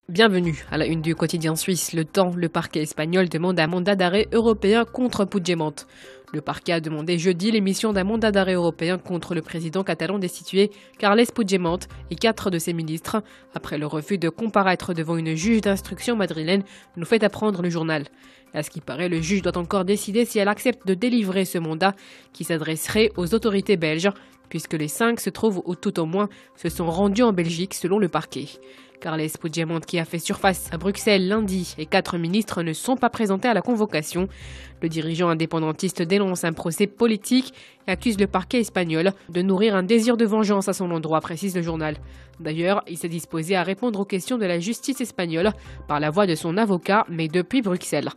Bienvenue à la une du quotidien suisse Le Temps. Le parquet espagnol demande un mandat d'arrêt européen contre Puigdemont. Le parquet a demandé jeudi l'émission d'un mandat d'arrêt européen contre le président catalan destitué Carles Puigdemont et 4 de ses ministres, après le refus de comparaître devant une juge d'instruction madrilène, nous fait apprendre le journal. À ce qui paraît, le juge doit encore décider si elle accepte de délivrer ce mandat qui s'adresserait aux autorités belges, puisque les 5 se trouvent, ou tout au moins, se sont rendus en Belgique selon le parquet. Carles Puigdemont, qui a fait surface à Bruxelles lundi, et 4 ministres ne sont pas présentés à la convocation. Le dirigeant indépendantiste dénonce un procès politique et accuse le parquet espagnol de nourrir un désir de vengeance à son endroit, précise le journal. D'ailleurs, il s'est disposé à répondre aux questions de la justice espagnole par la voix de son avocat, mais depuis Bruxelles.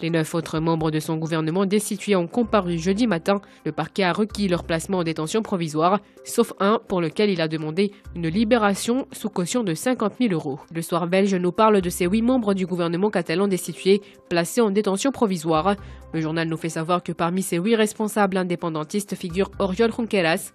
Les 9 autres membres de son gouvernement destitués ont comparu jeudi matin. Le parquet a requis leur placement en détention provisoire, sauf un pour lequel il a demandé une libération sous caution de 50 000 €. Le Soir belge nous parle de ces 8 membres du gouvernement catalan destitués, placés en détention provisoire. Le journal nous fait savoir que parmi ces 8 responsables indépendantistes figure Oriol Junqueras,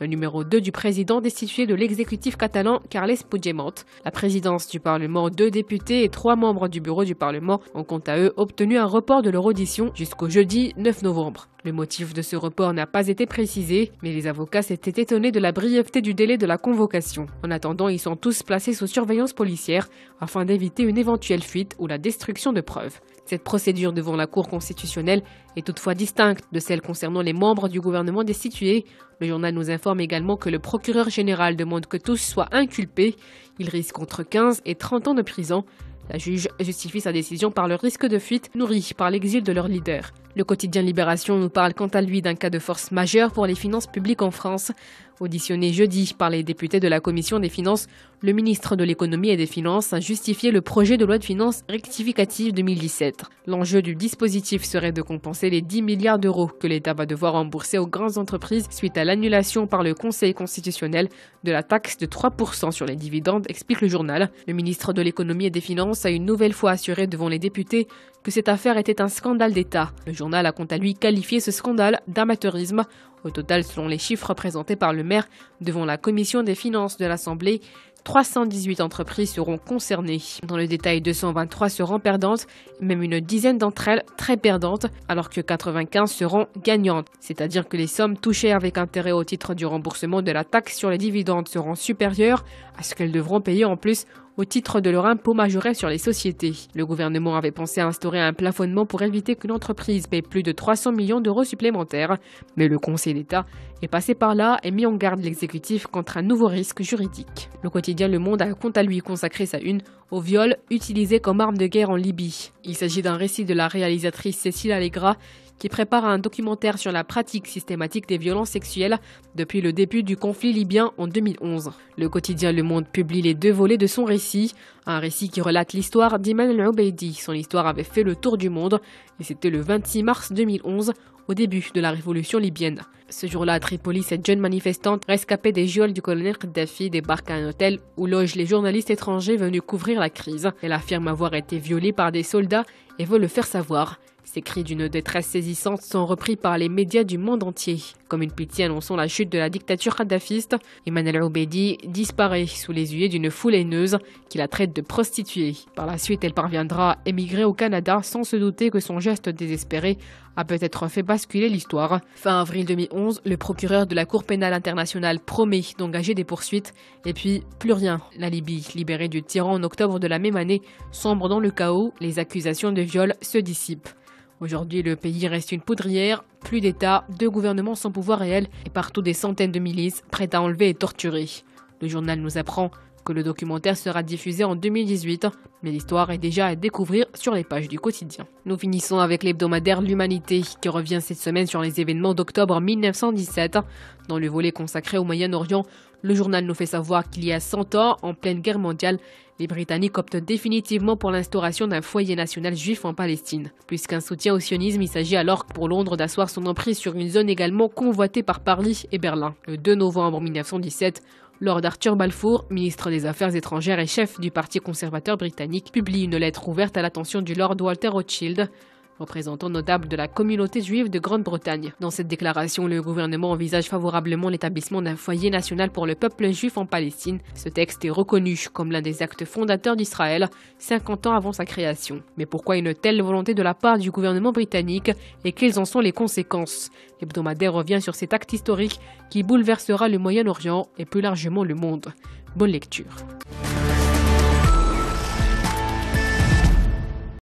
le numéro 2 du président destitué de l'exécutif catalan Carles Puigdemont. La présidence du Parlement, 2 députés et 3 membres du bureau du Parlement ont quant à eux obtenu un report de leur audition jusqu'au jeudi 9 novembre. Le motif de ce report n'a pas été précisé, mais les avocats s'étaient étonnés de la brièveté du délai de la convocation. En attendant, ils sont tous placés sous surveillance policière afin d'éviter une éventuelle fuite ou la destruction de preuves. Cette procédure devant la Cour constitutionnelle est toutefois distincte de celle concernant les membres du gouvernement destitués. Le journal nous informe également que le procureur général demande que tous soient inculpés. Ils risquent entre 15 et 30 ans de prison. La juge justifie sa décision par le risque de fuite nourri par l'exil de leur leader. Le quotidien Libération nous parle quant à lui d'un cas de force majeure pour les finances publiques en France. Auditionné jeudi par les députés de la Commission des finances, le ministre de l'économie et des finances a justifié le projet de loi de finances rectificative 2017. L'enjeu du dispositif serait de compenser les 10 milliards d'euros que l'État va devoir rembourser aux grandes entreprises suite à l'annulation par le Conseil constitutionnel de la taxe de 3% sur les dividendes, explique le journal. Le ministre de l'économie et des finances a une nouvelle fois assuré devant les députés que cette affaire était un scandale d'État. Le journal a quant à lui qualifié ce scandale d'amateurisme. Au total, selon les chiffres présentés par le maire devant la commission des finances de l'Assemblée, 318 entreprises seront concernées. Dans le détail, 223 seront perdantes, même une dizaine d'entre elles très perdantes, alors que 95 seront gagnantes. C'est-à-dire que les sommes touchées avec intérêt au titre du remboursement de la taxe sur les dividendes seront supérieures à ce qu'elles devront payer en plus au titre de leur impôt majoré sur les sociétés. Le gouvernement avait pensé à instaurer un plafonnement pour éviter qu'une entreprise paie plus de 300 millions d'euros supplémentaires, mais le Conseil d'État est passé par là et mis en garde l'exécutif contre un nouveau risque juridique. Le quotidien Le Monde a quant à lui consacré sa une au viol utilisé comme arme de guerre en Libye. Il s'agit d'un récit de la réalisatrice Cécile Allegra qui prépare un documentaire sur la pratique systématique des violences sexuelles depuis le début du conflit libyen en 2011. Le quotidien Le Monde publie les 2 volets de son récit, un récit qui relate l'histoire d'Iman El-Obeidi. Son histoire avait fait le tour du monde et c'était le 26 mars 2011, au début de la révolution libyenne. Ce jour-là, à Tripoli, cette jeune manifestante rescapée des geôles du colonel Kadhafi débarque à un hôtel où logent les journalistes étrangers venus couvrir la crise. Elle affirme avoir été violée par des soldats et veut le faire savoir. Ces cris d'une détresse saisissante sont repris par les médias du monde entier. Comme une pitié annonçant la chute de la dictature kadhafiste, Iman El-Obeidi disparaît sous les huées d'une foule haineuse qui la traite de prostituée. Par la suite, elle parviendra à émigrer au Canada sans se douter que son geste désespéré a peut-être fait basculer l'histoire. Fin avril 2011, le procureur de la Cour pénale internationale promet d'engager des poursuites et puis plus rien. La Libye, libérée du tyran en octobre de la même année, sombre dans le chaos, les accusations de viol se dissipent. Aujourd'hui, le pays reste une poudrière, plus d'État, 2 gouvernements sans pouvoir réel et partout des centaines de milices prêtes à enlever et torturer. Le journal nous apprend que le documentaire sera diffusé en 2018, mais l'histoire est déjà à découvrir sur les pages du quotidien. Nous finissons avec l'hebdomadaire L'Humanité qui revient cette semaine sur les événements d'octobre 1917. Dans le volet consacré au Moyen-Orient, le journal nous fait savoir qu'il y a 100 ans, en pleine guerre mondiale, les Britanniques optent définitivement pour l'instauration d'un foyer national juif en Palestine. Plus qu'un soutien au sionisme, il s'agit alors pour Londres d'asseoir son emprise sur une zone également convoitée par Paris et Berlin. Le 2 novembre 1917, Lord Arthur Balfour, ministre des Affaires étrangères et chef du Parti conservateur britannique, publie une lettre ouverte à l'attention du Lord Walter Rothschild. représentant notable de la communauté juive de Grande-Bretagne. Dans cette déclaration, le gouvernement envisage favorablement l'établissement d'un foyer national pour le peuple juif en Palestine. Ce texte est reconnu comme l'un des actes fondateurs d'Israël, 50 ans avant sa création. Mais pourquoi une telle volonté de la part du gouvernement britannique et quelles en sont les conséquences? L'hebdomadaire revient sur cet acte historique qui bouleversera le Moyen-Orient et plus largement le monde. Bonne lecture.